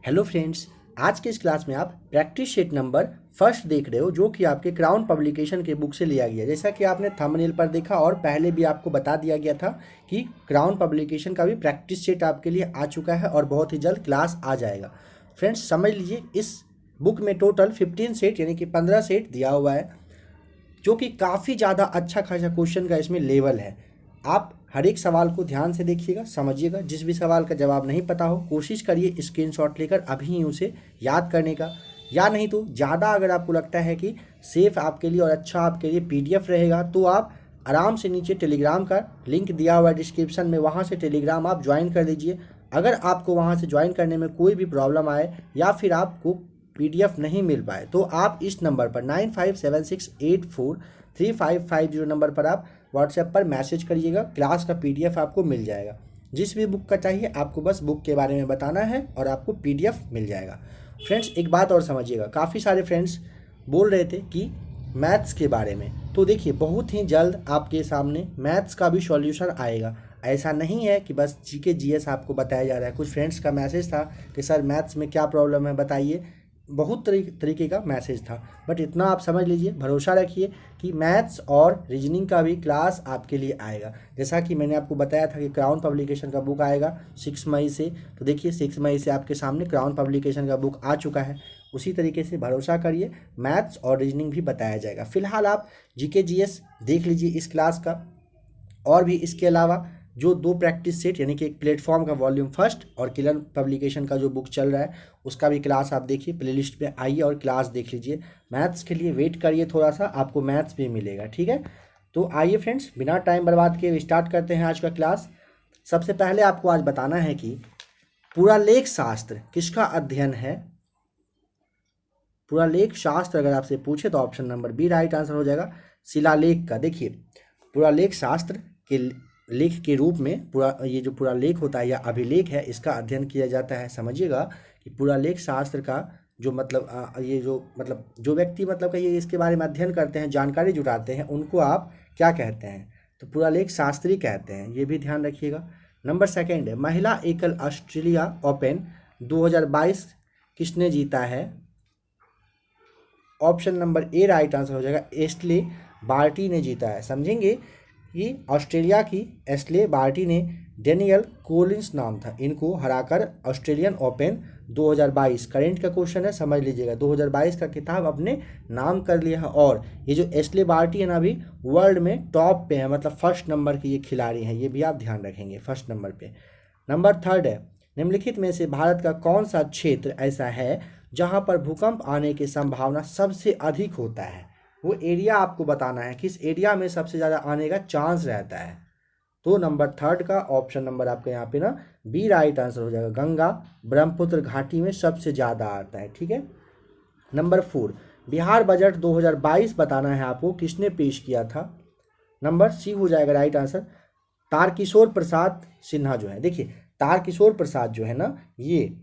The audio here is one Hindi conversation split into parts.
हेलो फ्रेंड्स, आज के इस क्लास में आप प्रैक्टिस शीट नंबर फर्स्ट देख रहे हो, जो कि आपके क्राउन पब्लिकेशन के बुक से लिया गया। जैसा कि आपने थंबनेल पर देखा और पहले भी आपको बता दिया गया था कि क्राउन पब्लिकेशन का भी प्रैक्टिस शीट आपके लिए आ चुका है और बहुत ही जल्द क्लास आ जाएगा। फ्रेंड्स समझ लीजिए, इस बुक में टोटल 15 सेट यानी कि 15 सेट दिया हुआ है, जो कि काफ़ी ज़्यादा अच्छा खासा क्वेश्चन का इसमें लेवल है। आप हर एक सवाल को ध्यान से देखिएगा, समझिएगा। जिस भी सवाल का जवाब नहीं पता हो, कोशिश करिए स्क्रीनशॉट लेकर अभी ही उसे याद करने का, या नहीं तो ज़्यादा अगर आपको लगता है कि सेफ आपके लिए और अच्छा आपके लिए पीडीएफ रहेगा, तो आप आराम से नीचे टेलीग्राम का लिंक दिया हुआ है डिस्क्रिप्शन में, वहाँ से टेलीग्राम आप ज्वाइन कर लीजिए। अगर आपको वहाँ से ज्वाइन करने में कोई भी प्रॉब्लम आए या फिर आपको पीडीएफ नहीं मिल पाए, तो आप इस नंबर पर 9576843550 नंबर पर आप व्हाट्सएप पर मैसेज करिएगा। क्लास का पीडीएफ आपको मिल जाएगा। जिस भी बुक का चाहिए आपको बस बुक के बारे में बताना है और आपको पीडीएफ मिल जाएगा। फ्रेंड्स एक बात और समझिएगा, काफ़ी सारे फ्रेंड्स बोल रहे थे कि मैथ्स के बारे में, तो देखिए बहुत ही जल्द आपके सामने मैथ्स का भी सॉल्यूशन आएगा। ऐसा नहीं है कि बस जीके जीएस आपको बताया जा रहा है। कुछ फ्रेंड्स का मैसेज था कि सर मैथ्स में क्या प्रॉब्लम है बताइए, बहुत तरीके का मैसेज था, बट इतना आप समझ लीजिए, भरोसा रखिए कि मैथ्स और रीजनिंग का भी क्लास आपके लिए आएगा। जैसा कि मैंने आपको बताया था कि क्राउन पब्लिकेशन का बुक आएगा 6 मई से, तो देखिए 6 मई से आपके सामने क्राउन पब्लिकेशन का बुक आ चुका है। उसी तरीके से भरोसा करिए, मैथ्स और रीजनिंग भी बताया जाएगा। फिलहाल आप जीके जीएस देख लीजिए इस क्लास का, और भी इसके अलावा जो 2 प्रैक्टिस सेट यानी कि एक प्लेटफॉर्म का वॉल्यूम फर्स्ट और किलर पब्लिकेशन का जो बुक चल रहा है उसका भी क्लास आप देखिए, प्लेलिस्ट पे आइए और क्लास देख लीजिए। मैथ्स के लिए वेट करिए थोड़ा सा, आपको मैथ्स भी मिलेगा, ठीक है। तो आइए फ्रेंड्स, बिना टाइम बर्बाद किए स्टार्ट करते हैं आज का क्लास। सबसे पहले आपको आज बताना है कि पुरालेख शास्त्र किसका अध्ययन है। पुरालेख शास्त्र अगर आपसे पूछे तो option number B right answer हो जाएगा, शिलालेख का। देखिए पुरालेख शास्त्र के लेख के रूप में ये जो पुरालेख होता है या अभिलेख है, इसका अध्ययन किया जाता है। समझिएगा कि पुरालेख शास्त्र का जो मतलब ये जो मतलब जो व्यक्ति मतलब कहिए इसके बारे में अध्ययन करते हैं, जानकारी जुटाते हैं, उनको आप क्या कहते हैं, तो पुरालेख शास्त्री कहते हैं। ये भी ध्यान रखिएगा। नंबर सेकेंड है, महिला एकल ऑस्ट्रेलिया ओपन 2022 किसने जीता है। Option number A right answer हो जाएगा, एस्ले बार्टी ने जीता है। समझेंगे कि ऑस्ट्रेलिया की एस्ले बार्टी ने डेनियल कोलिंस नाम था, इनको हराकर ऑस्ट्रेलियन ओपन 2022 करेंट का क्वेश्चन है, समझ लीजिएगा। 2022 का किताब अपने नाम कर लिया है। और ये जो एस्ले बार्टी है ना, अभी वर्ल्ड में टॉप पे है, मतलब फर्स्ट नंबर के ये खिलाड़ी हैं, ये भी आप ध्यान रखेंगे फर्स्ट नंबर पे। नंबर थर्ड है, निम्नलिखित में से भारत का कौन सा क्षेत्र ऐसा है जहाँ पर भूकंप आने की संभावना सबसे अधिक होता है। वो एरिया आपको बताना है, किस एरिया में सबसे ज़्यादा आने का चांस रहता है। तो नंबर थर्ड का ऑप्शन नंबर आपका यहाँ पे ना बी राइट आंसर हो जाएगा, गंगा ब्रह्मपुत्र घाटी में सबसे ज़्यादा आता है, ठीक है। नंबर 4, बिहार बजट 2022 बताना है आपको, किसने पेश किया था। नंबर सी हो जाएगा राइट आंसर, तारकिशोर प्रसाद सिन्हा जो है। देखिए तारकिशोर प्रसाद जो है ना, ये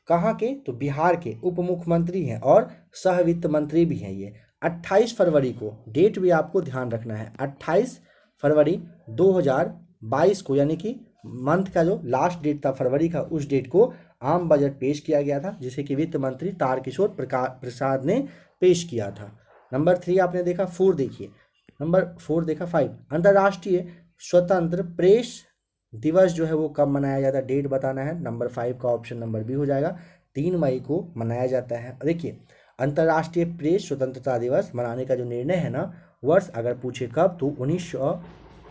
कहाँ के, तो बिहार के उप मुख्यमंत्री हैं और सह वित्त मंत्री भी हैं। ये 28 फरवरी को, डेट भी आपको ध्यान रखना है, 28 फरवरी 2022 को, यानी कि मंथ का जो लास्ट डेट था फरवरी का, उस डेट को आम बजट पेश किया गया था, जिसे कि वित्त मंत्री तारकिशोर प्रसाद ने पेश किया था। नंबर 3 आपने देखा। 4 देखिए, नंबर 4 देखा। 5, अंतर्राष्ट्रीय स्वतंत्र प्रेस दिवस जो है वो कब मनाया जाता है, डेट बताना है। नंबर 5 का ऑप्शन नंबर बी हो जाएगा, 3 मई को मनाया जाता है। देखिए अंतर्राष्ट्रीय प्रेस स्वतंत्रता दिवस मनाने का जो निर्णय है ना, वर्ष अगर पूछे कब, तो 1900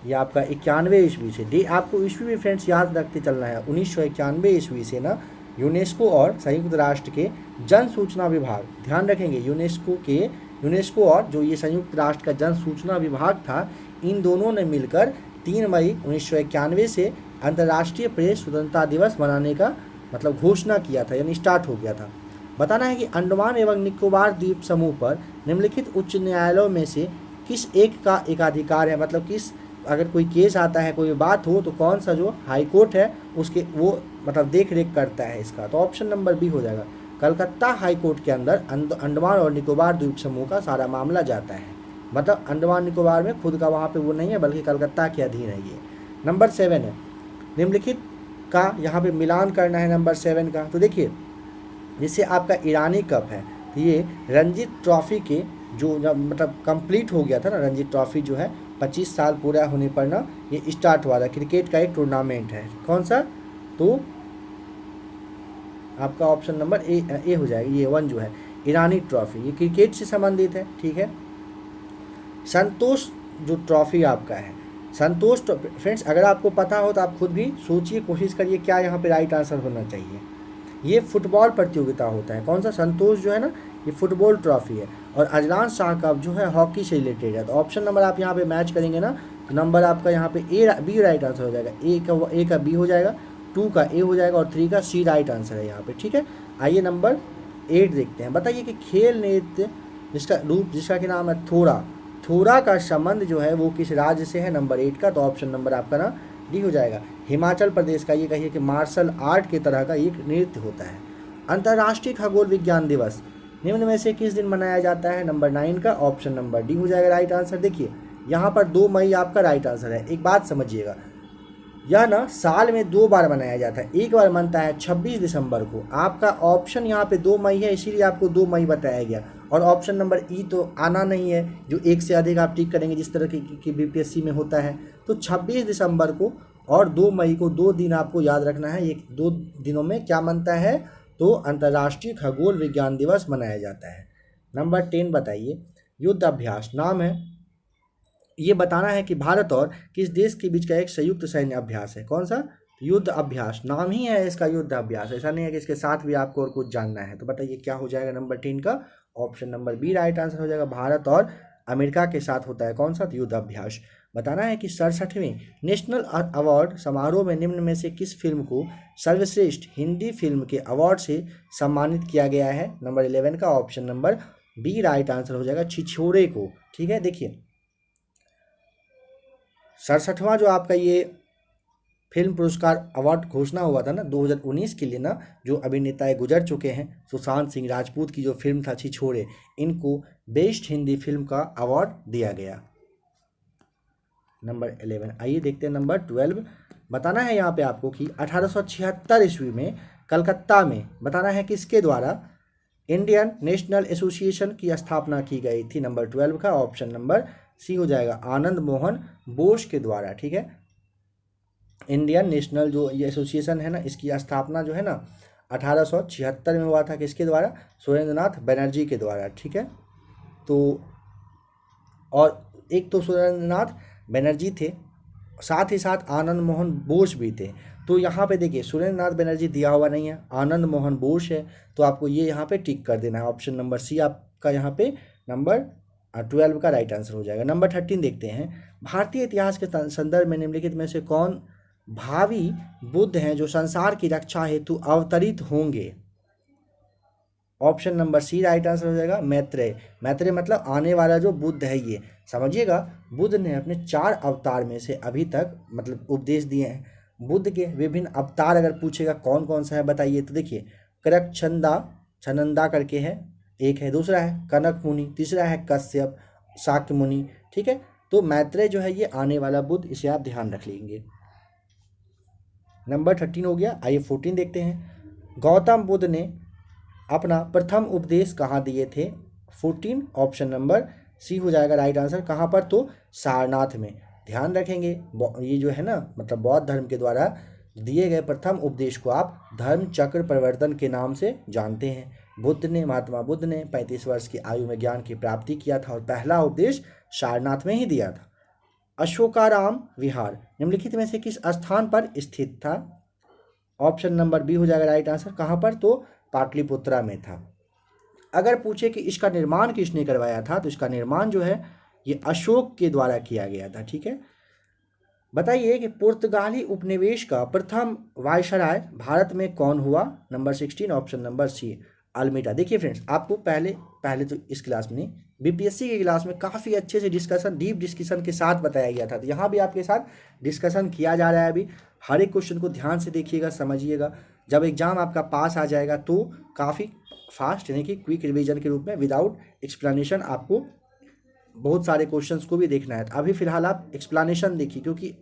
या आपका 91 ईस्वी से, डे आपको ईस्वी भी फ्रेंड्स याद रखते चलना है। 1991 ईस्वी से ना यूनेस्को और संयुक्त राष्ट्र के जन सूचना विभाग, ध्यान रखेंगे, यूनेस्को और जो ये संयुक्त राष्ट्र का जन सूचना विभाग था, इन दोनों ने मिलकर 3 मई 1991 से अंतर्राष्ट्रीय प्रेस स्वतंत्रता दिवस मनाने का मतलब घोषणा किया था, यानी स्टार्ट हो गया था। बताना है कि अंडमान एवं निकोबार द्वीप समूह पर निम्नलिखित उच्च न्यायालयों में से किस एक का एकाधिकार है, मतलब किस अगर कोई केस आता है, कोई बात हो, तो कौन सा जो हाई कोर्ट है उसके वो मतलब देख रेख करता है इसका, तो ऑप्शन नंबर बी हो जाएगा, कलकत्ता हाई कोर्ट के अंदर अंडमान और निकोबार द्वीप समूह का सारा मामला जाता है। मतलब अंडमान निकोबार में खुद का वहाँ पे वो नहीं है, बल्कि कलकत्ता के अधीन है ये। नंबर 7 है, निम्नलिखित का यहाँ पे मिलान करना है नंबर 7 का। तो देखिए जैसे आपका ईरानी कप है, तो ये रणजी ट्रॉफी के जो जब मतलब कंप्लीट हो गया था ना, रणजी ट्रॉफी जो है 25 साल पूरा होने पर ना ये स्टार्ट हुआ था। क्रिकेट का एक टूर्नामेंट है, कौन सा? तो आपका ऑप्शन नंबर ए हो जाएगा, ये 1 जो है ईरानी ट्रॉफी, ये क्रिकेट से संबंधित है। ठीक है, संतोष जो ट्रॉफी आपका है, संतोष फ्रेंड्स अगर आपको पता हो तो आप खुद भी सोचिए, कोशिश करिए क्या यहाँ पे राइट आंसर होना चाहिए। ये फुटबॉल प्रतियोगिता होता है, कौन सा? संतोष जो है ना ये फुटबॉल ट्रॉफी है, और अजलान शाह कप जो है हॉकी से रिलेटेड है। तो ऑप्शन नंबर आप यहाँ पे मैच करेंगे ना, तो नंबर आपका यहाँ पे बी राइट आंसर हो जाएगा। ए का बी हो जाएगा, 2 का ए हो जाएगा, और 3 का सी राइट आंसर है यहाँ पे। ठीक है, आइए नंबर 8 देखते हैं। बताइए कि खेल नृत्य जिसका रूप जिसका कि नाम है थोड़ा, थोड़ा का संबंध जो है वो किस राज्य से है? नंबर 8 का। तो ऑप्शन नंबर आपका ना डी हो जाएगा, हिमाचल प्रदेश का। ये कहिए कि मार्शल आर्ट के तरह का एक नृत्य होता है। अंतर्राष्ट्रीय खगोल विज्ञान दिवस निम्न में से किस दिन मनाया जाता है? नंबर 9 का। ऑप्शन नंबर डी हो जाएगा राइट आंसर। देखिए यहाँ पर 2 मई आपका राइट आंसर है। एक बात समझिएगा, यह ना साल में 2 बार मनाया जाता है। एक बार बनता है 26 दिसंबर को। आपका ऑप्शन यहाँ पे 2 मई है, इसीलिए आपको 2 मई बताया गया। और ऑप्शन नंबर ई तो आना नहीं है, जो 1 से अधिक आप टिक करेंगे जिस तरह की बीपीएससी में होता है। तो 26 दिसंबर को और 2 मई को 2 दिन आपको याद रखना है। ये 2 दिनों में क्या बनता है? तो अंतर्राष्ट्रीय खगोल विज्ञान दिवस मनाया जाता है। नंबर 10 बताइए, युद्ध अभ्यास नाम है, ये बताना है कि भारत और किस देश के बीच का एक संयुक्त सैन्य अभ्यास है। कौन सा? युद्ध अभ्यास, नाम ही है इसका युद्ध अभ्यास। ऐसा नहीं है कि इसके साथ भी आपको और कुछ जानना है। तो बताइए क्या हो जाएगा नंबर 10 का? Option number B right answer हो जाएगा। भारत और अमेरिका के साथ होता है कौन सा? युद्ध अभ्यास। बताना है कि 67वें नेशनल अवार्ड समारोह में निम्न में से किस फिल्म को सर्वश्रेष्ठ हिंदी फिल्म के अवार्ड से सम्मानित किया गया है? नंबर 11 का। Option number B right answer हो जाएगा, छिछोरे को। ठीक है, देखिए 67वां जो आपका ये फिल्म पुरस्कार अवार्ड घोषणा हुआ था ना 2019 के लिए ना, जो अभिनेता गुजर चुके हैं सुशांत सिंह राजपूत की जो फिल्म था छिछोरे, इनको बेस्ट हिंदी फिल्म का अवार्ड दिया गया। नंबर 11। आइए देखते हैं नंबर 12। बताना है यहाँ पे आपको कि 1876 ईस्वी में कलकत्ता में बताना है किसके द्वारा इंडियन नेशनल एसोसिएशन की स्थापना की गई थी? नंबर 12 का। ऑप्शन नंबर सी हो जाएगा, आनंद मोहन बोस के द्वारा। ठीक है, इंडियन नेशनल जो ये एसोसिएशन है ना, इसकी स्थापना जो है ना 1876 में हुआ था। किसके द्वारा? सुरेंद्रनाथ बनर्जी के द्वारा। ठीक है, तो और एक तो सुरेंद्रनाथ बनर्जी थे, साथ ही साथ आनंद मोहन बोस भी थे। तो यहाँ पे देखिए सुरेंद्रनाथ बनर्जी दिया हुआ नहीं है, आनंद मोहन बोस है, तो आपको ये यहाँ पे टिक कर देना है। ऑप्शन नंबर सी आपका यहाँ पे नंबर 12 का राइट आंसर हो जाएगा। नंबर 13 देखते हैं, भारतीय इतिहास के संदर्भ में निम्नलिखित में से कौन भावी बुद्ध हैं जो संसार की रक्षा हेतु अवतरित होंगे? Option number C right answer हो जाएगा, मैत्रेय। मैत्रेय मतलब आने वाला जो बुद्ध है। ये समझिएगा, बुद्ध ने अपने 4 अवतार में से अभी तक मतलब उपदेश दिए हैं। बुद्ध के विभिन्न अवतार अगर पूछेगा कौन कौन सा है बताइए, तो देखिए छनंदा करके है एक है, दूसरा है कनक मुनि, तीसरा है कश्यप, शाक्य मुनि। ठीक है, तो मैत्रेय जो है ये आने वाला बुद्ध, इसे आप ध्यान रख लेंगे। नंबर 13 हो गया। आइए 14 देखते हैं, गौतम बुद्ध ने अपना प्रथम उपदेश कहाँ दिए थे? 14 ऑप्शन नंबर सी हो जाएगा राइट आंसर। कहाँ पर? तो सारनाथ में। ध्यान रखेंगे, ये जो है ना मतलब बौद्ध धर्म के द्वारा दिए गए प्रथम उपदेश को आप धर्म चक्र प्रवर्तन के नाम से जानते हैं। महात्मा बुद्ध ने 35 वर्ष की आयु में ज्ञान की प्राप्ति किया था और पहला उपदेश सारनाथ में ही दिया था। अशोकाराम विहार निम्नलिखित में से किस स्थान पर स्थित था? ऑप्शन नंबर बी हो जाएगा राइट आंसर। कहाँ पर? तो पाटलिपुत्रा में था। अगर पूछे कि इसका निर्माण किसने करवाया था, तो इसका निर्माण जो है ये अशोक के द्वारा किया गया था। ठीक है, बताइए कि पुर्तगाली उपनिवेश का प्रथम वायसराय भारत में कौन हुआ? Number 16 option number C, Almeida. देखिए फ्रेंड्स, आपको पहले तो इस क्लास में बीपीएससी के क्लास में काफ़ी अच्छे से डिस्कशन, डीप डिस्कशन के साथ बताया गया था। तो यहाँ भी आपके साथ डिस्कशन किया जा रहा है। अभी हर एक क्वेश्चन को ध्यान से देखिएगा, समझिएगा। जब एग्जाम आपका पास आ जाएगा तो काफ़ी फास्ट यानी कि क्विक रिवीजन के रूप में विदाउट एक्सप्लेनेशन आपको बहुत सारे क्वेश्चंस को भी देखना है। अभी फिलहाल आप एक्सप्लेनेशन देखिए, क्योंकि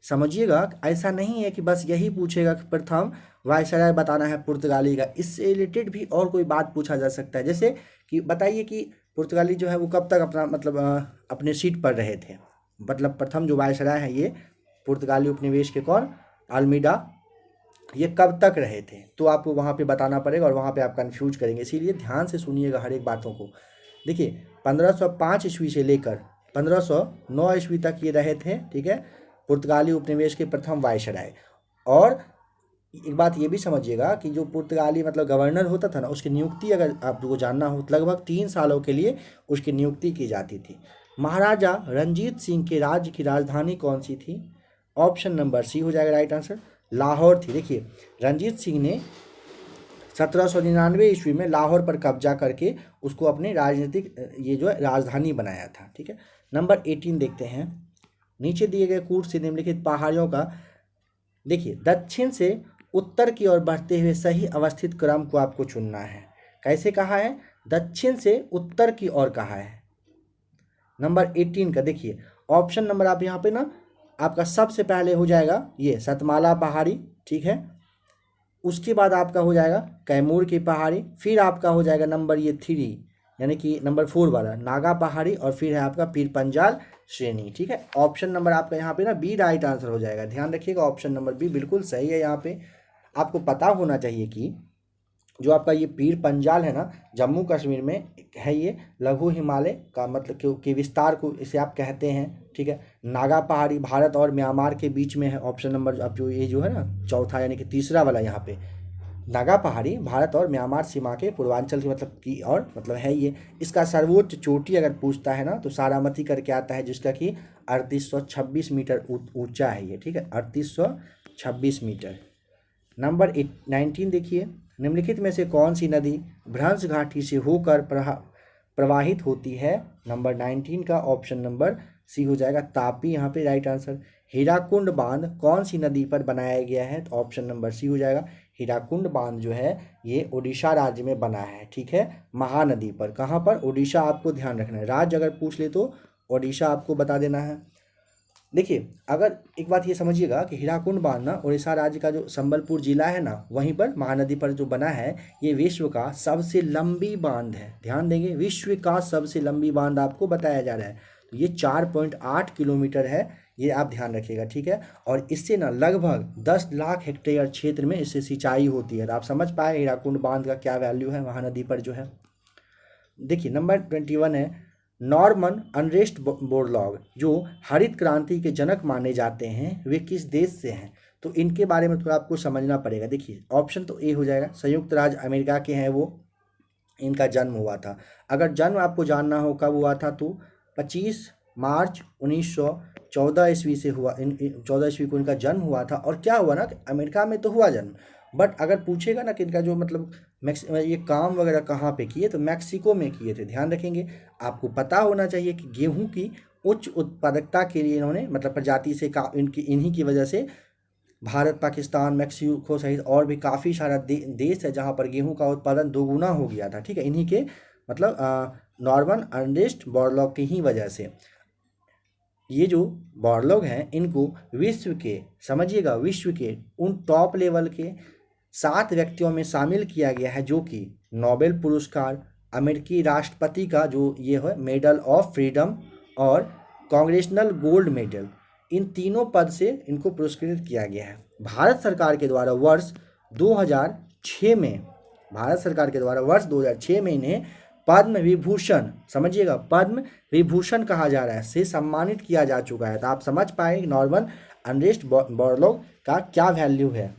समझिएगा, ऐसा नहीं है कि बस यही पूछेगा कि प्रथम वायसराय बताना है पुर्तगाली का, इससे रिलेटेड भी और कोई बात पूछा जा सकता है। जैसे कि बताइए कि पुर्तगाली जो है वो कब तक अपना मतलब अपने सीट पर रहे थे, मतलब प्रथम जो वायसराय है ये पुर्तगाली उपनिवेश के कौन, अल्मीडा, ये कब तक रहे थे, तो आपको वहाँ पे बताना पड़ेगा और वहाँ पे आप कंफ्यूज करेंगे, इसीलिए ध्यान से सुनिएगा हर एक बातों को। देखिए 1505 ईस्वी से लेकर 1509 ईस्वी तक ये रहे थे, ठीक है, पुर्तगाली उपनिवेश के प्रथम वायसराय। और एक बात ये भी समझिएगा कि जो पुर्तगाली मतलब गवर्नर होता था ना, उसकी नियुक्ति अगर आपको जानना हो तो लगभग 3 सालों के लिए उसकी नियुक्ति की जाती थी। महाराजा रंजीत सिंह के राज्य की राजधानी कौन सी थी? ऑप्शन नंबर सी हो जाएगा राइट आंसर, लाहौर थी। देखिए रंजीत सिंह ने 1799 ईस्वी में लाहौर पर कब्जा करके उसको अपने राजनीतिक ये जो है राजधानी बनाया था, ठीक है। नंबर 18 देखते हैं, नीचे दिए गए कूट से निम्नलिखित पहाड़ियों का, देखिए दक्षिण से उत्तर की ओर बढ़ते हुए सही अवस्थित क्रम को आपको चुनना है। कैसे कहा है? दक्षिण से उत्तर की ओर कहा है। नंबर 18 का देखिए ऑप्शन नंबर आप यहाँ पे ना आपका सबसे पहले हो जाएगा ये सतमाला पहाड़ी, ठीक है, उसके बाद आपका हो जाएगा कैमूर की पहाड़ी, फिर आपका हो जाएगा नंबर ये 3 यानी कि नंबर 4 वाला नागा पहाड़ी, और फिर है आपका पीर पंजाल श्रेणी, ठीक है। ऑप्शन नंबर आपका यहाँ पे ना बी राइट आंसर हो जाएगा, ध्यान रखिएगा ऑप्शन नंबर बी बिल्कुल सही है। यहाँ पे आपको पता होना चाहिए कि जो आपका ये पीर पंजाल है ना, जम्मू कश्मीर में है, ये लघु हिमालय का मतलब कि विस्तार को इसे आप कहते हैं, ठीक है। नागा पहाड़ी भारत और म्यांमार के बीच में है, ऑप्शन नंबर अब जो ये जो है ना चौथा यानी कि तीसरा वाला यहाँ पे नागा पहाड़ी भारत और म्यांमार सीमा के पूर्वांचल की मतलब की और मतलब है ये। इसका सर्वोच्च चोटी अगर पूछता है ना तो सारामती करके आता है, जिसका कि 3826 मीटर ऊंचा है ये, ठीक है, 3826 मीटर। नंबर 19 देखिए, निम्नलिखित में से कौन सी नदी भ्रंश घाटी से होकर प्रवाहित होती है? नंबर 19 का ऑप्शन नंबर सी हो जाएगा तापी, यहाँ पे राइट आंसर। हीराकुंड बांध कौन सी नदी पर बनाया गया है? तो ऑप्शन नंबर सी हो जाएगा। हीराकुंड बांध जो है ये उड़ीसा राज्य में बना है, ठीक है, महानदी पर। कहाँ पर? उड़ीसा, आपको ध्यान रखना है, राज्य अगर पूछ ले तो उड़ीसा आपको बता देना है। देखिए अगर एक बात ये समझिएगा कि हीराकुंड बांध ना उड़ीसा राज्य का जो संबलपुर जिला है ना वहीं पर महानदी पर जो बना है, ये विश्व का सबसे लंबी बांध है। ध्यान देंगे, विश्व का सबसे लंबी बांध आपको बताया जा रहा है, तो ये 4.8 किलोमीटर है, ये आप ध्यान रखिएगा, ठीक है। और इससे ना लगभग 10 लाख हेक्टेयर क्षेत्र में इससे सिंचाई होती है। तो आप समझ पाए हीराकुंड बांध का क्या वैल्यू है महानदी पर जो है। देखिए नंबर 21 है, नॉर्मन अनरेस्ट बोरलॉग जो हरित क्रांति के जनक माने जाते हैं वे किस देश से हैं? तो इनके बारे में थोड़ा आपको समझना पड़ेगा। देखिए ऑप्शन तो ए हो जाएगा, संयुक्त राज्य अमेरिका के हैं वो, इनका जन्म हुआ था। अगर जन्म आपको जानना हो कब हुआ था तो 25 मार्च 1914 ईस्वी से हुआ, 14 ईस्वी को इनका जन्म हुआ था। और क्या हुआ ना कि अमेरिका में तो हुआ जन्म, बट अगर पूछेगा ना कि इनका जो मतलब ये काम वगैरह कहाँ पे किए, तो मैक्सिको में किए थे। ध्यान रखेंगे, आपको पता होना चाहिए कि गेहूं की उच्च उत्पादकता के लिए इन्होंने मतलब प्रजाति से इन्हीं की वजह से भारत, पाकिस्तान, मैक्सिको सहित और भी काफ़ी सारा देश है जहाँ पर गेहूं का उत्पादन दोगुना हो गया था, ठीक है, इन्हीं के मतलब नॉर्मन अर्नेस्ट बोरलॉग की ही वजह से। ये जो बोरलॉग हैं इनको विश्व के, समझिएगा, विश्व के उन टॉप लेवल के 7 व्यक्तियों में शामिल किया गया है जो कि नोबेल पुरस्कार, अमेरिकी राष्ट्रपति का जो ये है मेडल ऑफ फ्रीडम और कांग्रेशनल गोल्ड मेडल, इन तीनों पद से इनको पुरस्कृत किया गया है। भारत सरकार के द्वारा वर्ष 2006 में, भारत सरकार के द्वारा वर्ष 2006 में इन्हें पद्म विभूषण, समझिएगा, पद्म विभूषण कहा जा रहा है, से सम्मानित किया जा चुका है। तो आप समझ पाए नॉर्मन अनरेस्ट बोरलॉग का क्या वैल्यू है।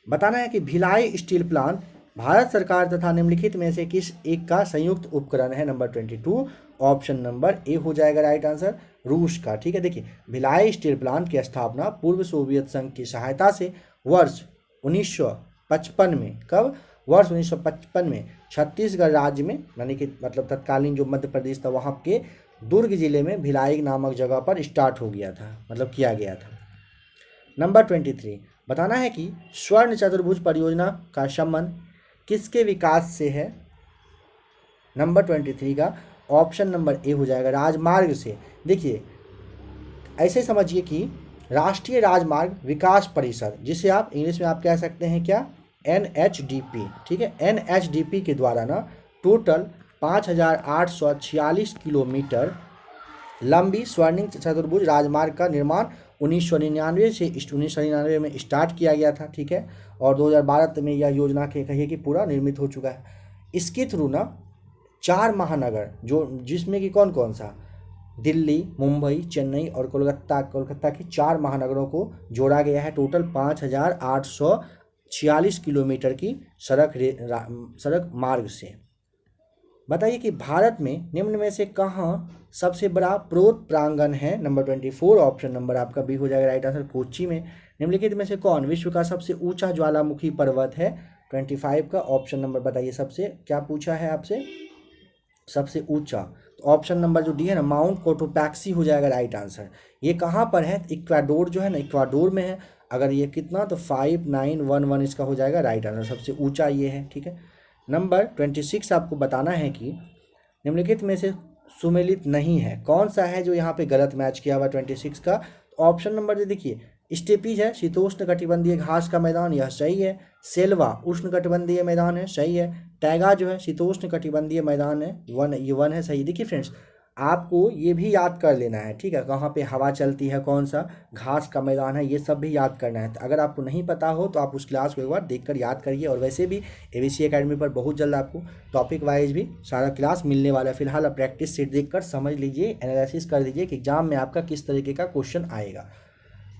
बताना है कि भिलाई स्टील प्लांट भारत सरकार तथा निम्नलिखित में से किस एक का संयुक्त उपकरण है? नंबर 22 ऑप्शन नंबर ए हो जाएगा राइट आंसर, रूस का, ठीक है। देखिए भिलाई स्टील प्लांट की स्थापना पूर्व सोवियत संघ की सहायता से वर्ष 1955 में, कब? वर्ष 1955 में छत्तीसगढ़ राज्य में, यानी कि मतलब तत्कालीन जो मध्य प्रदेश था वहाँ के दुर्ग जिले में भिलाई नामक जगह पर स्टार्ट हो गया था, मतलब किया गया था। नंबर 23 बताना है कि स्वर्ण चतुर्भुज परियोजना का संबंध किसके विकास से है? नंबर 23 का ऑप्शन नंबर ए हो जाएगा, राजमार्ग से। देखिए ऐसे समझिए कि राष्ट्रीय राजमार्ग विकास परिषद, जिसे आप इंग्लिश में आप कह सकते हैं क्या, NHDP, ठीक है। NHDP के द्वारा ना टोटल 5,846 किलोमीटर लंबी स्वर्णिम चतुर्भुज राजमार्ग का निर्माण 1999 में स्टार्ट किया गया था, ठीक है। और 2012 में यह योजना के कहिए कि पूरा निर्मित हो चुका है। इसके थ्रू ना 4 महानगर, जो जिसमें कि कौन कौन सा, दिल्ली, मुंबई, चेन्नई और कोलकाता के 4 महानगरों को जोड़ा गया है। टोटल 5,846 किलोमीटर की सड़क मार्ग से। बताइए कि भारत में निम्न में से कहाँ सबसे बड़ा पर्वत प्रांगण है। नंबर 24 ऑप्शन नंबर आपका बी हो जाएगा राइट आंसर, कोच्चि में। निम्नलिखित में से कौन विश्व का सबसे ऊंचा ज्वालामुखी पर्वत है। 25 का ऑप्शन नंबर बताइए। सबसे क्या पूछा है आपसे, सबसे ऊंचा, तो ऑप्शन नंबर जो डी है ना, माउंट कोटोपैक्सी हो जाएगा राइट आंसर। ये कहाँ पर है, इक्वाडोर जो है ना, इक्वाडोर में है। अगर ये कितना, तो 5911 इसका हो जाएगा राइट आंसर, सबसे ऊंचा ये है, ठीक है। नंबर 26 आपको बताना है कि निम्नलिखित में से सुमेलित नहीं है, कौन सा है जो यहाँ पे गलत मैच किया हुआ 26 का। ऑप्शन नंबर जो देखिए, स्टेपीज है शीतोष्ण कटिबंधीय घास का मैदान, यह सही है। सेल्वा उष्ण कटिबंधीय मैदान है, सही है। टैगा जो है शीतोष्ण कटिबंधीय मैदान है, ये वन है, सही। देखिए फ्रेंड्स, आपको ये भी याद कर लेना है, ठीक है, कहाँ पे हवा चलती है, कौन सा घास का मैदान है, ये सब भी याद करना है। तो अगर आपको नहीं पता हो तो आप उस क्लास को एक बार देखकर याद करिए। और वैसे भी ABC एकेडमी पर बहुत जल्द आपको टॉपिक वाइज भी सारा क्लास मिलने वाला है। फिलहाल आप प्रैक्टिस सेट देखकर समझ लीजिए, एनालिसिस कर लीजिए कि एग्जाम में आपका किस तरीके का क्वेश्चन आएगा।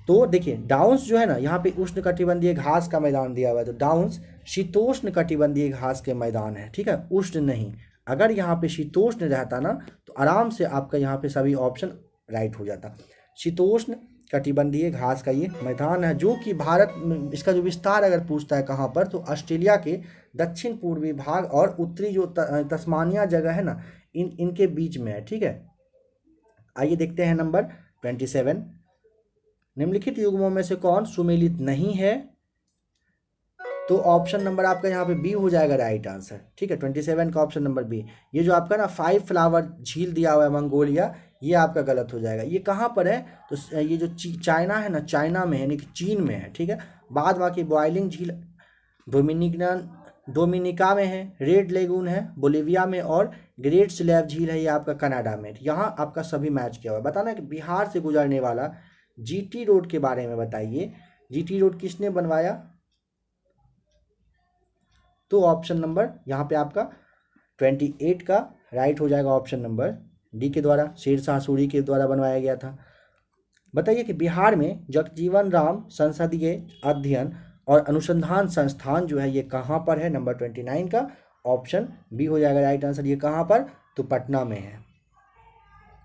तो देखिए डाउन्स जो है ना, यहाँ पे उष्ण कटिबंधीय घास का मैदान दिया हुआ है, तो डाउन्स शीतोष्ण कटिबंधीय घास के मैदान है, ठीक है, उष्ण नहीं। अगर यहाँ पे शीतोष्ण रहता ना, तो आराम से आपका यहाँ पे सभी ऑप्शन राइट हो जाता। शीतोष्ण कटिबंधीय घास का ये मैदान है, जो कि भारत में इसका जो विस्तार अगर पूछता है कहाँ पर, तो ऑस्ट्रेलिया के दक्षिण पूर्वी भाग और उत्तरी जो तस्मानिया जगह है ना, इनके बीच में है, ठीक है। आइए देखते हैं नंबर 27, निम्नलिखित युग्मों में से कौन सुमेलित नहीं है। तो ऑप्शन नंबर आपका यहाँ पे बी हो जाएगा राइट आंसर, ठीक है। 27 का ऑप्शन नंबर बी। ये जो आपका ना 5 फ्लावर झील दिया हुआ है मंगोलिया, ये आपका गलत हो जाएगा। ये कहाँ पर है, तो ये जो चाइना है ना, चाइना में है, यानी कि चीन में है, ठीक है। बाद बाकी बॉयलिंग झील डोमिनिका में है, रेड लेगून है बोलिविया में, और ग्रेट स्लैब झील है ये आपका कनाडा में। यहाँ आपका सभी मैच किया हुआ है। बताना कि बिहार से गुजरने वाला GT रोड के बारे में बताइए। GT रोड किसने बनवाया, तो ऑप्शन नंबर यहाँ पे आपका 28 का राइट हो जाएगा, ऑप्शन नंबर डी के द्वारा, शेरशाह सूरी के द्वारा बनवाया गया था। बताइए कि बिहार में जगजीवन राम संसदीय अध्ययन और अनुसंधान संस्थान जो है ये कहाँ पर है। नंबर 29 का ऑप्शन बी हो जाएगा राइट आंसर। ये कहाँ पर, तो पटना में है।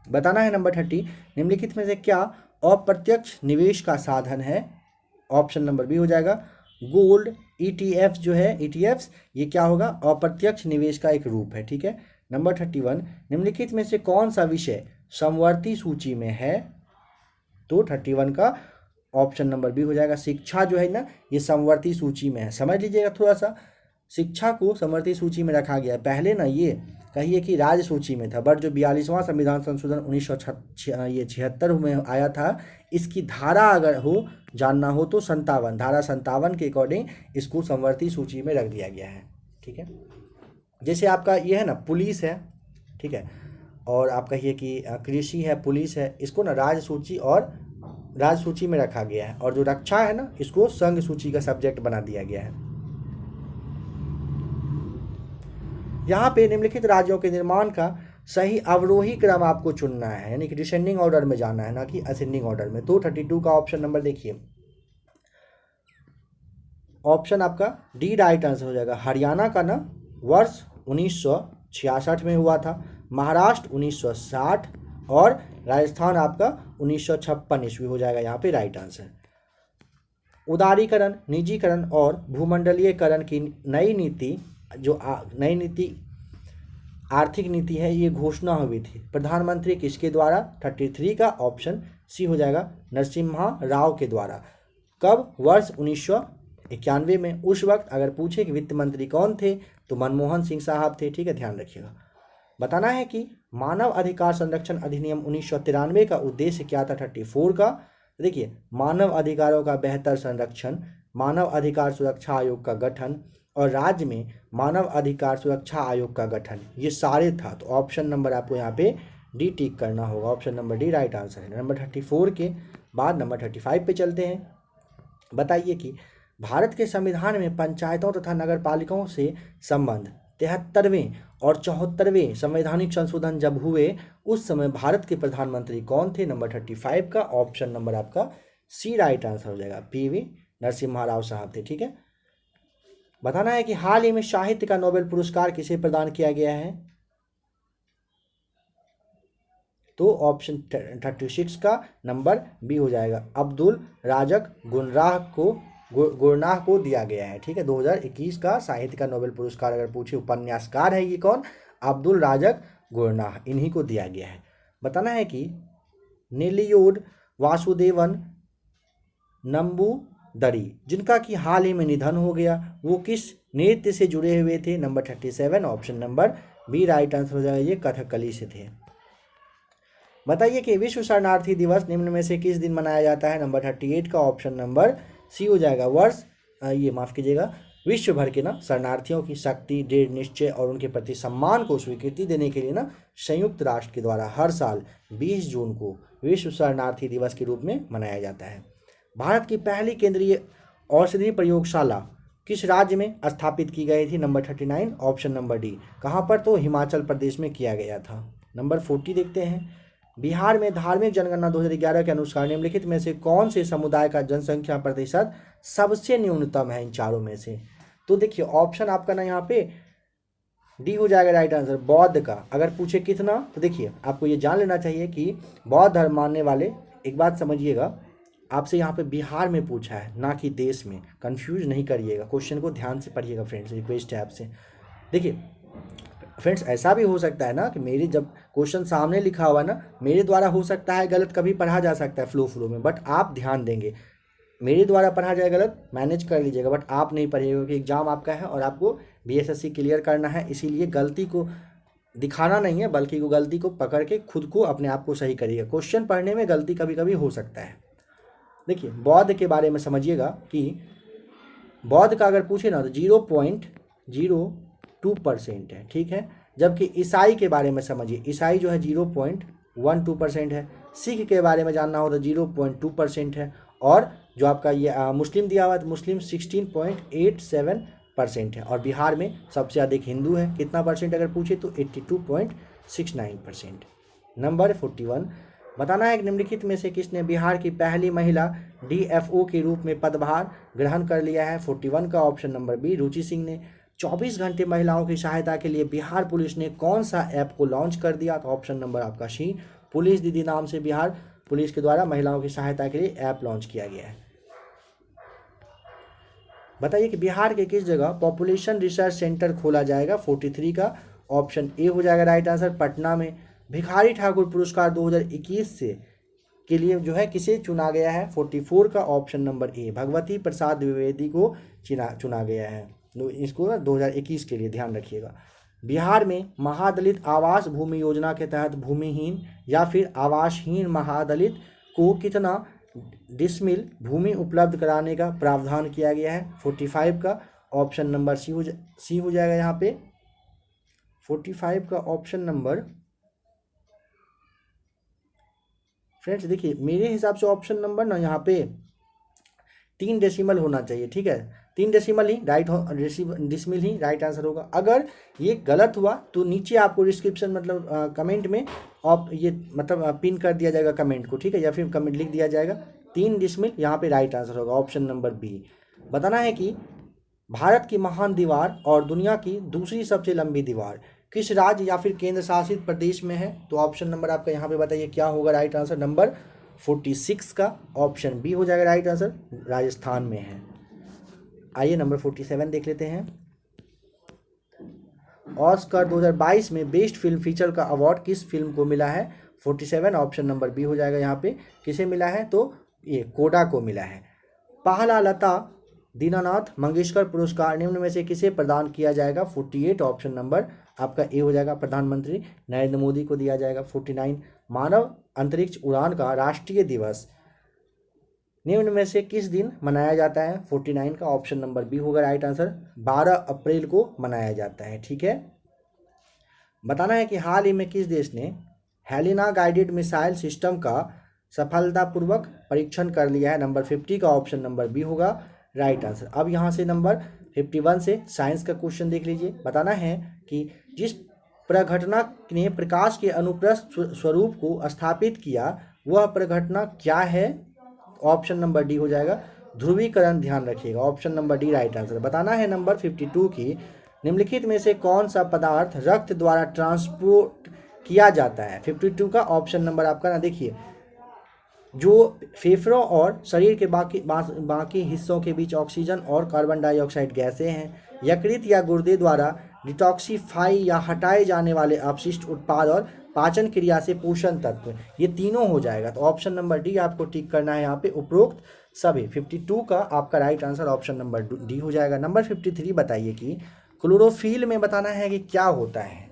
बताना है नंबर 30, निम्नलिखित में से क्या अप्रत्यक्ष निवेश का साधन है। ऑप्शन नंबर बी हो जाएगा गोल्ड। ETF जो है, ETFs ये क्या होगा, अप्रत्यक्ष निवेश का एक रूप है, ठीक है। नंबर 31, निम्नलिखित में से कौन सा विषय समवर्ती सूची में है। तो 31 का ऑप्शन नंबर बी हो जाएगा। शिक्षा जो है ना, ये समवर्ती सूची में है, समझ लीजिएगा थोड़ा सा। शिक्षा को समवर्ती सूची में रखा गया है। पहले ना ये कहिए कि राज्य सूची में था, बट जो 42वां संविधान संशोधन 1976 में आया था, इसकी धारा अगर हो जानना हो तो 57, धारा 57 के अकॉर्डिंग इसको समवर्ती सूची में रख दिया गया है, ठीक है। जैसे आपका ये है ना, पुलिस है, ठीक है, और आप कहिए कि कृषि है, पुलिस है, इसको ना राज्य सूची और राज्य सूची में रखा गया है। और जो रक्षा है ना, इसको संघ सूची का सब्जेक्ट बना दिया गया है। यहाँ पे निम्नलिखित राज्यों के निर्माण का सही अवरोही क्रम आपको चुनना है, यानी कि डिसेंडिंग ऑर्डर में जाना है, ना कि असेंडिंग ऑर्डर में। तो 32 का ऑप्शन नंबर देखिए, ऑप्शन आपका डी राइट आंसर हो जाएगा। हरियाणा का ना वर्ष 1966 में हुआ था, महाराष्ट्र 1960 और राजस्थान आपका 1956 ईस्वी हो जाएगा यहाँ पे राइट आंसर। उदारीकरण, निजीकरण और भूमंडलीयकरण की नई नीति, जो नई नीति आर्थिक नीति है, ये घोषणा हुई थी प्रधानमंत्री किसके द्वारा। 33 का ऑप्शन सी हो जाएगा, नरसिम्हा राव के द्वारा। कब, वर्ष 1991 में। उस वक्त अगर पूछे कि वित्त मंत्री कौन थे, तो मनमोहन सिंह साहब थे, ठीक है, ध्यान रखिएगा। बताना है कि मानव अधिकार संरक्षण अधिनियम 1993 का उद्देश्य क्या था। 34 का देखिए, मानव अधिकारों का बेहतर संरक्षण, मानव अधिकार सुरक्षा आयोग का गठन और राज्य में मानव अधिकार सुरक्षा आयोग का गठन, ये सारे था। तो ऑप्शन नंबर आपको यहाँ पे डी टिक करना होगा। Option number D right answer है। नंबर 34 के बाद नंबर 35 पे चलते हैं। बताइए कि भारत के संविधान में पंचायतों तथा नगर पालिकाओं से संबंध 73वें और 74वें संवैधानिक संशोधन जब हुए, उस समय भारत के प्रधानमंत्री कौन थे? नंबर 35 का ऑप्शन नंबर आपका सी राइट आंसर हो जाएगा, पीवी नरसिम्हा राव साहब थे। ठीक है, बताना है कि हाल ही में साहित्य का नोबेल पुरस्कार किसे प्रदान किया गया है? तो ऑप्शन 36 का नंबर बी हो जाएगा, अब्दुल राजक गुरनाह को दिया गया है। ठीक है, 2021 का साहित्य का नोबेल पुरस्कार अगर पूछे उपन्यासकार है ये कौन? अब्दुल राजक गुरनाह, इन्हीं को दिया गया है। बताना है कि नेल्लियोर वासुदेवन नंबूदरी, जिनका कि हाल ही में निधन हो गया, वो किस नृत्य से जुड़े हुए थे? Number 37 option number B right answer हो जाएगा, ये कथकली से थे। बताइए कि विश्व शरणार्थी दिवस निम्न में से किस दिन मनाया जाता है? नंबर 38 का ऑप्शन नंबर सी हो जाएगा, विश्व भर के ना शरणार्थियों की शक्ति, दृढ़ निश्चय और उनके प्रति सम्मान को स्वीकृति देने के लिए ना संयुक्त राष्ट्र के द्वारा हर साल 20 जून को विश्व शरणार्थी दिवस के रूप में मनाया जाता है। भारत की पहली केंद्रीय औषधि प्रयोगशाला किस राज्य में स्थापित की गई थी? Number 39 option number D. कहाँ पर? तो हिमाचल प्रदेश में किया गया था। नंबर 40 देखते हैं। बिहार में धार्मिक जनगणना 2011 के अनुसार निम्नलिखित में से कौन से समुदाय का जनसंख्या प्रतिशत सबसे न्यूनतम है इन चारों में से? तो देखिए, ऑप्शन आपका ना यहाँ पे डी हो जाएगा राइट आंसर, बौद्ध का। अगर पूछे कितना, तो देखिए आपको ये जान लेना चाहिए कि बौद्ध धर्म मानने वाले, एक बात समझिएगा, आपसे यहाँ पे बिहार में पूछा है ना कि देश में, कंफ्यूज नहीं करिएगा, क्वेश्चन को ध्यान से पढ़िएगा फ्रेंड्स, रिक्वेस्ट है आपसे। देखिए फ्रेंड्स, ऐसा भी हो सकता है ना कि मेरी जब क्वेश्चन सामने लिखा हुआ ना, मेरे द्वारा हो सकता है गलत, कभी पढ़ा जा सकता है फ्लो में, बट आप ध्यान देंगे, मेरे द्वारा पढ़ा जाए गलत मैनेज कर लीजिएगा, बट आप नहीं पढ़िएगा क्योंकि एग्जाम आपका है और आपको बीएसएससी क्लियर करना है। इसीलिए गलती को दिखाना नहीं है, बल्कि वो गलती को पकड़ के खुद को अपने आप को सही करिएगा। क्वेश्चन पढ़ने में गलती कभी कभी हो सकता है। देखिए, बौद्ध के बारे में समझिएगा कि बौद्ध का अगर पूछे ना तो 0.02% है। ठीक है, जबकि ईसाई के बारे में समझिए, ईसाई जो है 0.12% है। सिख के बारे में जानना हो तो 0.2% है। और जो आपका ये मुस्लिम दिया हुआ है तो मुस्लिम 16.87% है। और बिहार में सबसे अधिक हिंदू है, कितना परसेंट अगर पूछे तो 82.69%। नंबर 41, बताना है कि निम्नलिखित में से किसने बिहार की पहली महिला डीएफओ के रूप में पदभार ग्रहण कर लिया है? 41 का ऑप्शन नंबर बी, रुचि सिंह ने। 24 घंटे महिलाओं की सहायता के लिए बिहार पुलिस ने कौन सा ऐप को लॉन्च कर दिया? तो ऑप्शन नंबर आपका सी, पुलिस दीदी नाम से बिहार पुलिस के द्वारा महिलाओं की सहायता के लिए ऐप लॉन्च किया गया है। बताइए कि बिहार के किस जगह पॉपुलेशन रिसर्च सेंटर खोला जाएगा? 43 का ऑप्शन ए हो जाएगा राइट आंसर, पटना में। भिखारी ठाकुर पुरस्कार 2021 से के लिए जो है किसे चुना गया है? 44 का option number A, Bhagwati Prasad Dwivedi को चुना गया है। इसको 2021 के लिए ध्यान रखिएगा। बिहार में महादलित आवास भूमि योजना के तहत भूमिहीन या फिर आवासहीन महादलित को कितना डिसमिल भूमि उपलब्ध कराने का प्रावधान किया गया है? 45 का ऑप्शन नंबर सी हो जाएगा यहाँ पे। 45 का ऑप्शन नंबर, फ्रेंड्स देखिए मेरे हिसाब से ऑप्शन नंबर ना यहाँ पे 3 डेसिमल होना चाहिए। ठीक है, 3 डेसिमल ही राइट हो, डिसमिल ही राइट आंसर होगा। अगर ये गलत हुआ तो नीचे आपको डिस्क्रिप्शन मतलब कमेंट में ये मतलब पिन कर दिया जाएगा कमेंट को। ठीक है, या फिर कमेंट लिख दिया जाएगा 3 डिसमिल, यहाँ पे राइट आंसर होगा ऑप्शन नंबर बी। बताना है कि भारत की महान दीवार और दुनिया की दूसरी सबसे लंबी दीवार किस राज्य या फिर केंद्र शासित प्रदेश में है? तो ऑप्शन नंबर आपका यहाँ पे बताइए क्या होगा राइट आंसर? नंबर 46 का ऑप्शन बी हो जाएगा राइट आंसर, राजस्थान में है। आइए नंबर 47 देख लेते हैं। ऑस्कर 2022 में बेस्ट फिल्म फीचर का अवार्ड किस फिल्म को मिला है? 47 ऑप्शन नंबर बी हो जाएगा यहाँ पे, किसे मिला है? तो ये कोडा को मिला है। पहला लता दीनानाथ मंगेशकर पुरस्कार निम्न में से किसे प्रदान किया जाएगा? 48 ऑप्शन नंबर आपका ए हो जाएगा, प्रधानमंत्री नरेंद्र मोदी को दिया जाएगा। 49, मानव अंतरिक्ष उड़ान का राष्ट्रीय दिवस निम्न में से किस दिन मनाया जाता है? 49 का ऑप्शन नंबर बी होगा राइट आंसर। 12 अप्रैल को मनाया जाता है। ठीक है, बताना है कि हाल ही में किस देश ने हेलिना गाइडेड मिसाइल सिस्टम का सफलतापूर्वक परीक्षण कर लिया है? नंबर 50 का ऑप्शन नंबर बी होगा राइट आंसर। अब यहाँ से नंबर 51 से साइंस का क्वेश्चन देख लीजिए। बताना है कि जिस प्रघटना ने प्रकाश के अनुप्रस्थ स्वरूप को स्थापित किया वह प्रघटना क्या है? ऑप्शन नंबर डी हो जाएगा ध्रुवीकरण। ध्यान रखिएगा, option number D right answer. बताना है नंबर 52 की निम्नलिखित में से कौन सा पदार्थ रक्त द्वारा ट्रांसपोर्ट किया जाता है? 52 का ऑप्शन नंबर आपका ना देखिए, जो फेफड़ों और शरीर के बाकी हिस्सों के बीच ऑक्सीजन और कार्बन डाइऑक्साइड गैसें हैं, यकृत या गुर्दे द्वारा डिटॉक्सिफाई या हटाए जाने वाले अपशिष्ट उत्पाद और पाचन क्रिया से पोषण तत्व, ये तीनों हो जाएगा। तो ऑप्शन नंबर डी आपको टिक करना है यहाँ पे, उपरोक्त सभी। 52 का आपका right answer option number D हो जाएगा। नंबर 53 बताइए कि क्लोरोफिल में बताना है कि क्या होता है?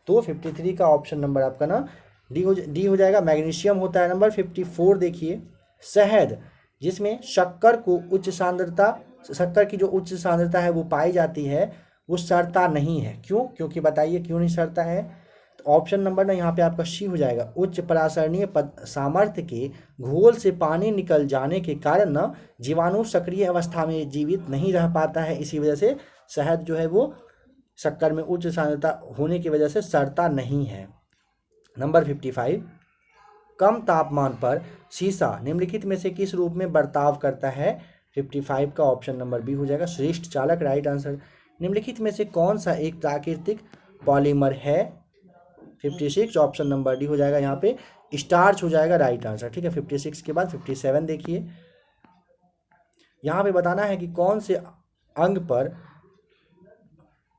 तो 53 का ऑप्शन नंबर आपका ना डी हो जाएगा, मैग्नीशियम होता है। नंबर 54 देखिए, शहद जिसमें शक्कर की जो उच्च सांद्रता है वो पाई जाती है वो सड़ता नहीं है। क्यों? क्योंकि बताइए क्यों नहीं सड़ता है? तो ऑप्शन नंबर ना यहाँ पे आपका सी हो जाएगा, उच्च परासरणीय सामर्थ्य के घोल से पानी निकल जाने के कारण ना जीवाणु सक्रिय अवस्था में जीवित नहीं रह पाता है, इसी वजह से शहद जो है वो शक्कर में उच्च सांद्रता होने की वजह से सड़ता नहीं है। नंबर 55, कम तापमान पर शीशा निम्नलिखित में से किस रूप में बर्ताव करता है? 55 का ऑप्शन नंबर बी हो जाएगा श्रेष्ठ चालक राइट आंसर। निम्नलिखित में से कौन सा एक प्राकृतिक पॉलीमर है? 56 ऑप्शन नंबर डी हो जाएगा, यहाँ पे स्टार्च हो जाएगा राइट आंसर। ठीक है, 56 के बाद 57 देखिए, यहाँ पे बताना है कि कौन से अंग पर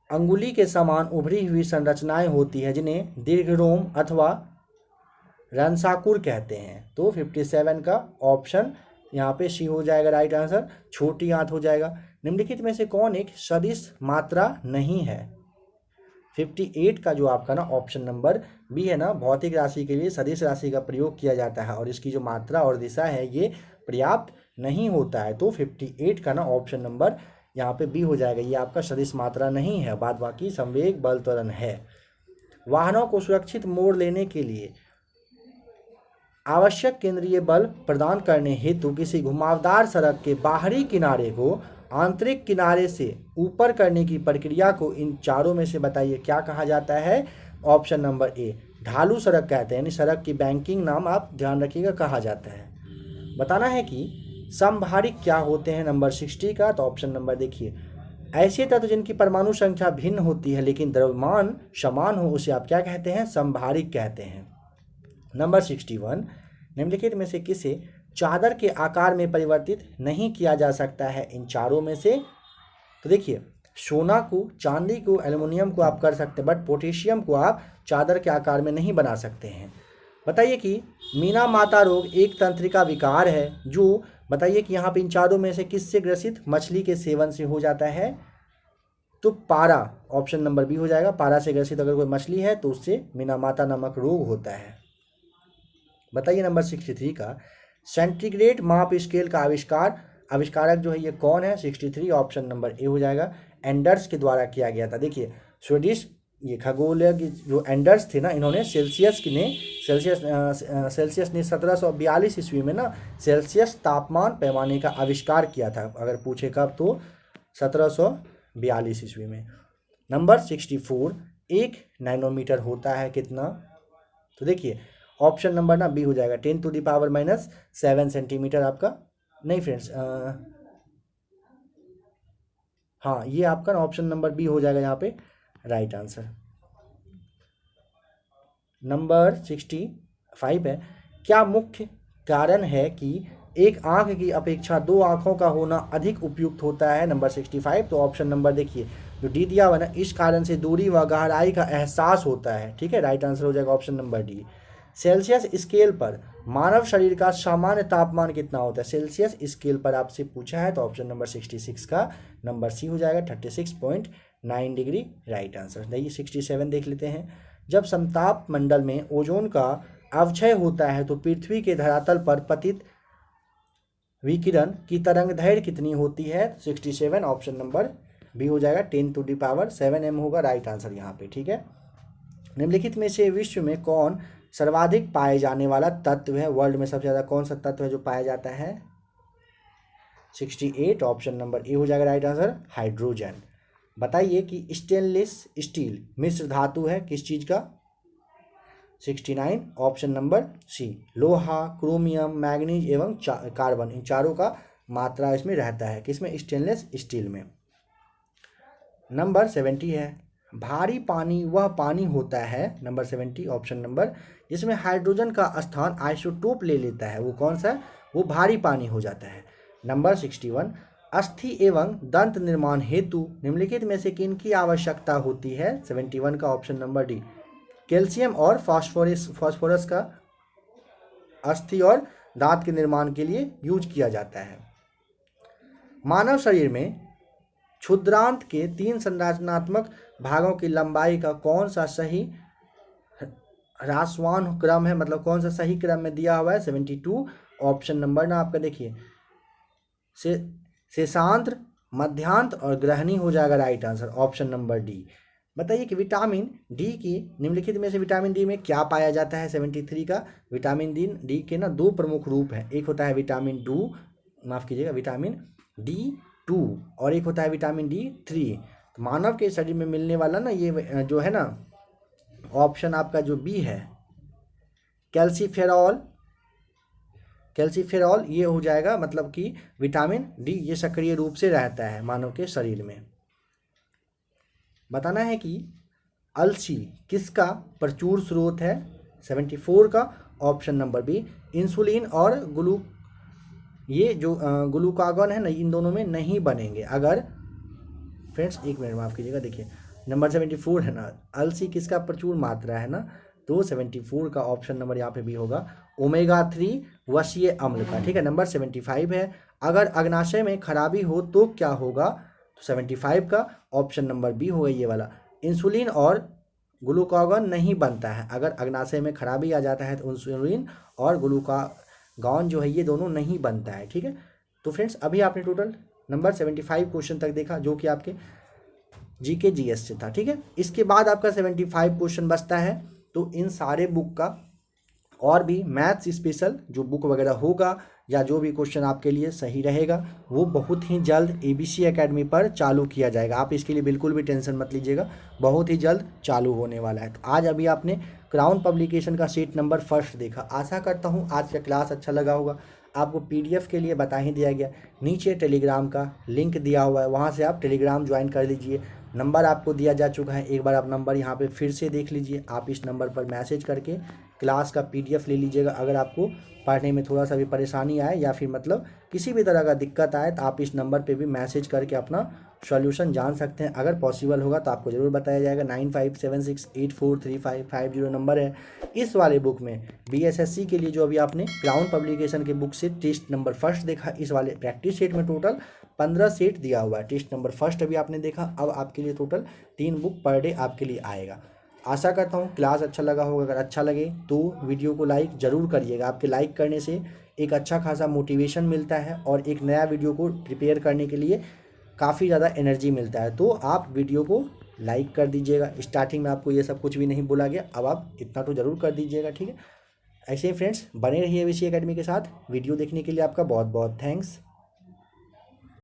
अंगुली के समान उभरी हुई संरचनाएं होती है जिन्हें दीर्घरोम अथवा रंसाकुर कहते हैं? तो 57 का ऑप्शन यहाँ पे सी हो जाएगा राइट आंसर, छोटी आंत हो जाएगा। निम्नलिखित में से कौन एक सदिश मात्रा नहीं है? 58 का जो आपका ना ऑप्शन नंबर बी है ना, भौतिक राशि के लिए सदिश राशि का प्रयोग किया जाता है और इसकी जो मात्रा और दिशा है ये पर्याप्त नहीं होता है। तो 58 का ना ऑप्शन नंबर यहाँ पे बी हो जाएगा, ये आपका सदिश मात्रा नहीं है, बाद बाकी संवेग बल त्वरण है। वाहनों को सुरक्षित मोड़ लेने के लिए आवश्यक केंद्रीय बल प्रदान करने हेतु किसी घुमावदार सड़क के बाहरी किनारे को आंतरिक किनारे से ऊपर करने की प्रक्रिया को इन चारों में से बताइए क्या कहा जाता है? ऑप्शन नंबर ए ढालू सड़क कहते हैं, यानी सड़क की बैंकिंग नाम आप ध्यान रखिएगा कहा जाता है। बताना है कि समभारिक क्या होते हैं? नंबर 60 का, तो ऑप्शन नंबर देखिए, ऐसे तत्व जिनकी परमाणु संख्या भिन्न होती है लेकिन द्रव्यमान समान हो उसे आप क्या कहते हैं? समभारिक कहते हैं। नंबर 61, निम्नलिखित में से किसे चादर के आकार में परिवर्तित नहीं किया जा सकता है इन चारों में से? तो देखिए, सोना को, चांदी को, एल्युमिनियम को आप कर सकते हैं, बट पोटेशियम को आप चादर के आकार में नहीं बना सकते हैं। बताइए कि मीना माता रोग एक तंत्रिका विकार है जो, बताइए कि यहाँ पे इन चारों में से किससे ग्रसित मछली के सेवन से हो जाता है? तो पारा, ऑप्शन नंबर बी हो जाएगा, पारा से ग्रसित अगर कोई मछली है तो उससे मीना माता नामक रोग होता है। बताइए नंबर 63 का सेंटीग्रेड माप स्केल का आविष्कारक जो है ये कौन है? 63 ऑप्शन नंबर ए हो जाएगा, एंडर्स के द्वारा किया गया था। देखिए, स्वीडिश ये खगोलज्ञ जो एंडर्स थे ना, इन्होंने सेल्सियस ने 1742 ईस्वी में ना सेल्सियस तापमान पैमाने का आविष्कार किया था। अगर पूछे कब, तो 1742 ईस्वी में। नंबर 64, 1 नैनोमीटर होता है कितना? तो देखिए, ऑप्शन नंबर ना बी हो जाएगा, 10⁻⁻7 सेंटीमीटर आपका, नहीं फ्रेंड्स, हाँ ये आपका ना ऑप्शन नंबर बी हो जाएगा यहाँ पे राइट आंसर। नंबर 65 है, क्या मुख्य कारण है कि एक आंख की अपेक्षा दो आंखों का होना अधिक उपयुक्त होता है? नंबर 65, तो ऑप्शन नंबर देखिए जो डी दिया हुआ ना, इस कारण से दूरी व गहराई का एहसास होता है। ठीक है, राइट आंसर हो जाएगा option number D. Celsius scale पर मानव शरीर का सामान्य तापमान कितना होता है? सेल्सियस स्केल पर आपसे पूछा है, तो ऑप्शन नंबर 66 का नंबर सी हो जाएगा, 36.9 डिग्री राइट आंसर। देखिए 67 देख लेते हैं, जब समताप मंडल में ओजोन का अवक्षय होता है तो पृथ्वी के धरातल पर पतित विकिरण की तरंग दैर्घ्य कितनी होती है? 67, ऑप्शन नंबर बी हो जाएगा, 10⁻7 m होगा राइट आंसर यहाँ पे। ठीक है, निम्नलिखित में से विश्व में कौन सर्वाधिक पाए जाने वाला तत्व है? वर्ल्ड में सबसे ज़्यादा कौन सा तत्व है जो पाया जाता है? 68, ऑप्शन नंबर ए हो जाएगा राइट आंसर, हाइड्रोजन। बताइए कि स्टेनलेस स्टील मिश्र धातु है किस चीज़ का? 69, ऑप्शन नंबर सी, लोहा, क्रोमियम, मैग्नीज एवं कार्बन, इन चारों का मात्रा इसमें रहता है किसमें? स्टेनलेस स्टील में। नंबर 70 है, भारी पानी वह पानी होता है, नंबर 70 ऑप्शन नंबर, जिसमें हाइड्रोजन का स्थान आइसोटोप ले लेता है, वो कौन सा है? वो भारी पानी हो जाता है। नंबर 61, अस्थि एवं दंत निर्माण हेतु निम्नलिखित में से किनकी आवश्यकता होती है? 71 का ऑप्शन नंबर डी, कैल्शियम और फास्फोरस का अस्थि और दांत के निर्माण के लिए यूज किया जाता है। मानव शरीर में क्षुद्रांत के 3 संरचनात्मक भागों की लंबाई का कौन सा सही ह्रासवान क्रम है, मतलब कौन सा सही क्रम में दिया हुआ है? 72, ऑप्शन नंबर ना आपका देखिए, शेषांत्र, मध्यांत और ग्रहणी हो जाएगा right answer, option number D. बताइए कि विटामिन डी की निम्नलिखित में से विटामिन डी में क्या पाया जाता है? 73 का विटामिन डी के ना 2 प्रमुख रूप हैं, एक होता है विटामिन विटामिन D2 और एक होता है विटामिन D3। तो मानव के शरीर में मिलने वाला ना ये जो है ना ऑप्शन आपका जो बी है, कैल्सीफेरॉल ये हो जाएगा, मतलब कि विटामिन डी ये सक्रिय रूप से रहता है मानव के शरीर में। बताना है कि अलसी किसका प्रचुर स्रोत है? 74 का ऑप्शन नंबर बी, इंसुलिन और ये जो ग्लूकागॉन है ना, इन दोनों में नहीं बनेंगे अगर, फ्रेंड्स एक मिनट माफ़ कीजिएगा, देखिए नंबर 74 है ना, अलसी किसका प्रचुर मात्रा है ना, तो 74 का ऑप्शन नंबर यहाँ पे भी होगा, ओमेगा 3 वसीय अम्ल का। ठीक है, नंबर 75 है, अगर अग्नाशय में खराबी हो तो क्या होगा? तो 75 का ऑप्शन नंबर बी होगा ये वाला, इंसुलिन और ग्लूकागॉन नहीं बनता है, अगर अग्नाशय में खराबी आ जाता है तो इंसुलिन और ग्लूकागॉन जो है ये दोनों नहीं बनता है। ठीक है, तो फ्रेंड्स अभी आपने टोटल नंबर 75 क्वेश्चन तक देखा जो कि आपके जीके जीएस से था। ठीक है, इसके बाद आपका 75 क्वेश्चन बचता है, तो इन सारे बुक का और भी मैथ्स स्पेशल जो बुक वगैरह होगा या जो भी क्वेश्चन आपके लिए सही रहेगा वो बहुत ही जल्द एबीसी एकेडमी पर चालू किया जाएगा। आप इसके लिए बिल्कुल भी टेंशन मत लीजिएगा, बहुत ही जल्द चालू होने वाला है। तो आज अभी आपने क्राउन पब्लिकेशन का सीट नंबर फर्स्ट देखा। आशा करता हूँ आज का क्लास अच्छा लगा होगा। आपको पीडीएफ के लिए बता ही दिया गया, नीचे टेलीग्राम का लिंक दिया हुआ है, वहाँ से आप टेलीग्राम ज्वाइन कर लीजिए। नंबर आपको दिया जा चुका है, एक बार आप नंबर यहाँ पे फिर से देख लीजिए। आप इस नंबर पर मैसेज करके क्लास का पीडीएफ ले लीजिएगा। अगर आपको पढ़ने में थोड़ा सा भी परेशानी आए या फिर मतलब किसी भी तरह का दिक्कत आए तो आप इस नंबर पे भी मैसेज करके अपना सॉल्यूशन जान सकते हैं। अगर पॉसिबल होगा तो आपको ज़रूर बताया जाएगा। 9576843550 नंबर है। इस वाले बुक में बीएसएससी के लिए जो अभी आपने क्राउन पब्लिकेशन के बुक से टेस्ट नंबर फर्स्ट देखा, इस वाले प्रैक्टिस सेट में टोटल 15 सेट दिया हुआ है। टेस्ट नंबर फर्स्ट अभी आपने देखा, अब आपके लिए टोटल 3 बुक पर डे आपके लिए आएगा। आशा करता हूँ क्लास अच्छा लगा होगा। अगर अच्छा लगे तो वीडियो को लाइक ज़रूर करिएगा। आपके लाइक करने से एक अच्छा खासा मोटिवेशन मिलता है और एक नया वीडियो को प्रिपेयर करने के लिए काफ़ी ज़्यादा एनर्जी मिलता है। तो आप वीडियो को लाइक कर दीजिएगा। स्टार्टिंग में आपको ये सब कुछ भी नहीं बोला गया, अब आप इतना तो ज़रूर कर दीजिएगा। ठीक है, ऐसे ही फ्रेंड्स बने रहिए एबीसी एकेडमी के साथ। वीडियो देखने के लिए आपका बहुत बहुत थैंक्स।